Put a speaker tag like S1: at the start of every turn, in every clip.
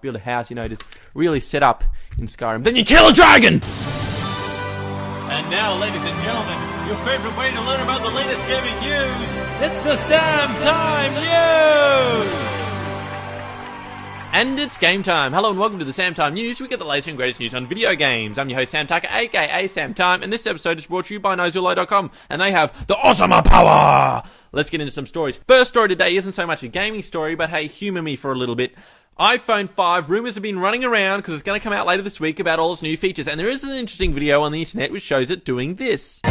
S1: build a house, you know, just really set up in Skyrim. Then you kill a dragon!
S2: And now, ladies and gentlemen, your favorite way to learn about the latest gaming news, it's the SAMTIME News!
S1: And it's game time. Hello and welcome to the SAMTIME News. We get the latest and greatest news on video games. I'm your host Sam Tucker, aka SAMTIME, and this episode is brought to you by NoZillo.com, and they have the awesome power! Let's get into some stories. First story today isn't so much a gaming story, but hey, humour me for a little bit. iPhone 5 rumours have been running around because it's going to come out later this week about all its new features, and there is an interesting video on the internet which shows it doing this.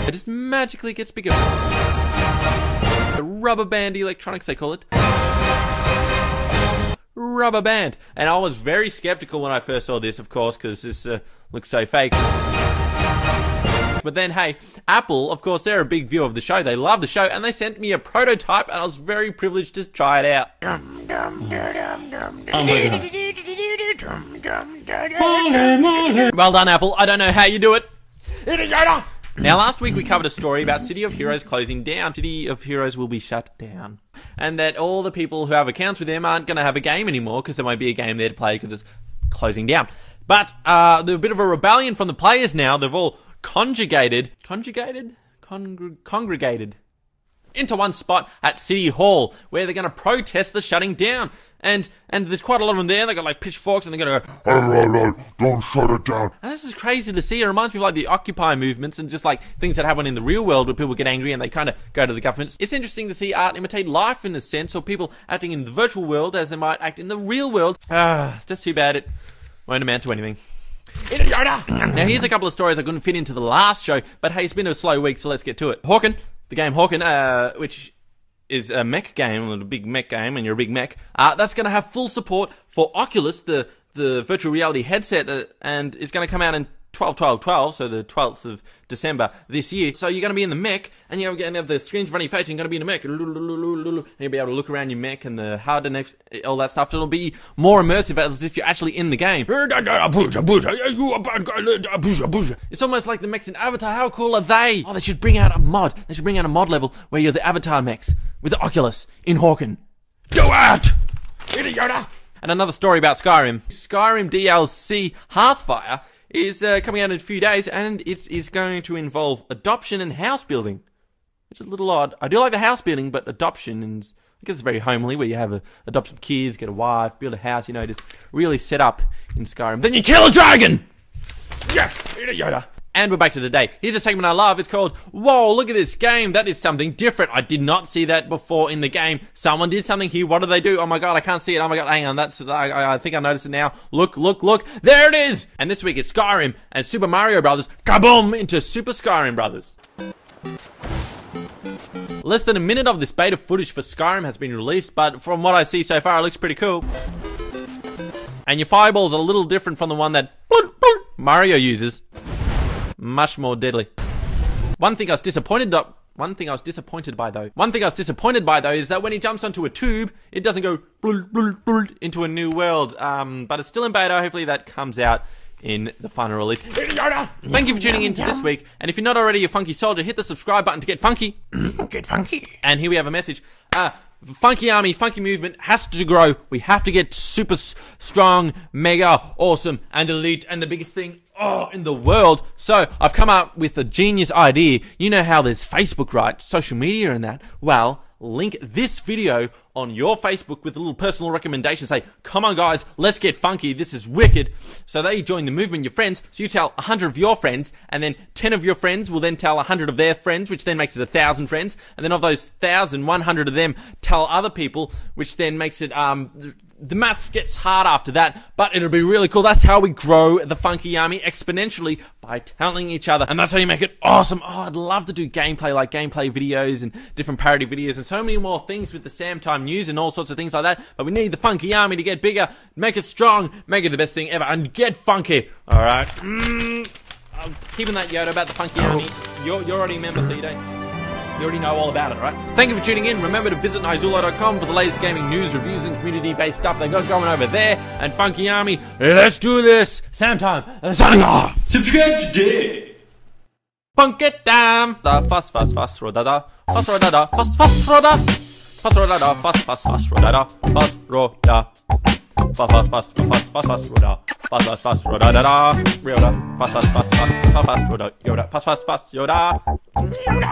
S1: It just magically gets bigger. The rubber band electronics, they call it. Rubber band. And I was very skeptical when I first saw this, of course, because this looks so fake. But then, hey, Apple, of course, they're a big viewer of the show. They love the show, and they sent me a prototype, and I was very privileged to try it out. Oh my God. Well done, Apple. I don't know how you do it. Now, last week we covered a story about City of Heroes closing down. City of Heroes will be shut down. And that all the people who have accounts with them aren't going to have a game anymore because there won't be a game there to play because it's closing down. But there's a bit of a rebellion from the players now. They've all congregated into one spot at City Hall where they're going to protest the shutting down. And there's quite a lot of them there. They got like pitchforks and they're going to go, don't shut it down. And this is crazy to see. It reminds me of like the Occupy movements and just like things that happen in the real world where people get angry and they kind of go to the governments. It's interesting to see art imitate life in a sense, or people acting in the virtual world as they might act in the real world. It's just too bad it won't amount to anything. Now here's a couple of stories I couldn't fit into the last show, but hey, it's been a slow week, so let's get to it. HAWKEN, the game HAWKEN, which is a mech game, a big mech game, and you're a big mech, that's going to have full support for Oculus, the virtual reality headset, and it's going to come out in 12/12/12, so the 12th of December this year. So you're going to be in the mech, and you're going to have the screens in front of your face, and you're going to be in a mech, and you'll be able to look around your mech and the HUD and all that stuff. It'll be more immersive as if you're actually in the game. It's almost like the mechs in Avatar. How cool are they? Oh, they should bring out a mod. They should bring out a mod level where you're the Avatar mechs with the Oculus in HAWKEN. Do it! And another story about Skyrim. Skyrim DLC HEARTHFIRE is coming out in a few days, and it is going to involve adoption and house building, which is a little odd. I do like the house building, but adoption, and I guess it's very homely, where you have adopt some kids, get a wife, build a house, you know, just really set up in Skyrim. Then you kill a dragon! Yes! Yoda! And we're back to the day. Here's a segment I love. It's called, Whoa, look at this game. That is something different. I did not see that before in the game. Someone did something here. What did they do? Oh my God, I can't see it. Oh my God, hang on. I think I noticed it now. Look. There it is! And this week it's Skyrim and Super Mario Brothers. Kaboom! Into Super Skyrim Brothers. Less than a minute of this beta footage for Skyrim has been released, but from what I see so far, it looks pretty cool. And your fireballs are a little different from the one that Mario uses. Much more deadly. One thing I was disappointed by though is that when he jumps onto a tube, it doesn't go into a new world. But it's still in beta. Hopefully that comes out in the final release. Thank you for tuning in to this week. And if you're not already a funky soldier, hit the subscribe button to get funky. Get funky. And here we have a message. Funky army, funky movement has to grow. We have to get super strong, mega, awesome, and elite, and the biggest thing in the world. So I've come up with a genius idea. You know how there's Facebook, right? Social media and that. Well, link this video on your Facebook with a little personal recommendation. Say, come on guys, let's get funky. This is wicked. So they join the movement, your friends. So you tell 100 of your friends, and then 10 of your friends will then tell 100 of their friends, which then makes it 1,000 friends. And then of those 1,000, 100 of them tell other people, which then makes it, the maths gets hard after that, but it'll be really cool. That's how we grow the funky army exponentially, by telling each other, and that's how you make it awesome. Oh, I'd love to do gameplay, like gameplay videos and different parody videos and so many more things with the SAMTIME news and all sorts of things like that, but we need the funky army to get bigger, make it strong, make it the best thing ever, and get funky. Alright. I'm keeping that Yoda about the funky army. You're already a member, so you already know all about it, right? Thank you for tuning in. Remember to visit NoZillo.com for the latest gaming news, reviews, and community-based stuff they got going over there. And Funky Army, let's do this! SAMTIME, signing off!
S2: Subscribe today!
S1: Funk it down! Da, fast, da, da, fast, da, da, Fast Roda, fast Roda, fast Roda. Fast Roda. Fast Roda, da, Yoda. Fast Roda, Yoda. Fast Yoda.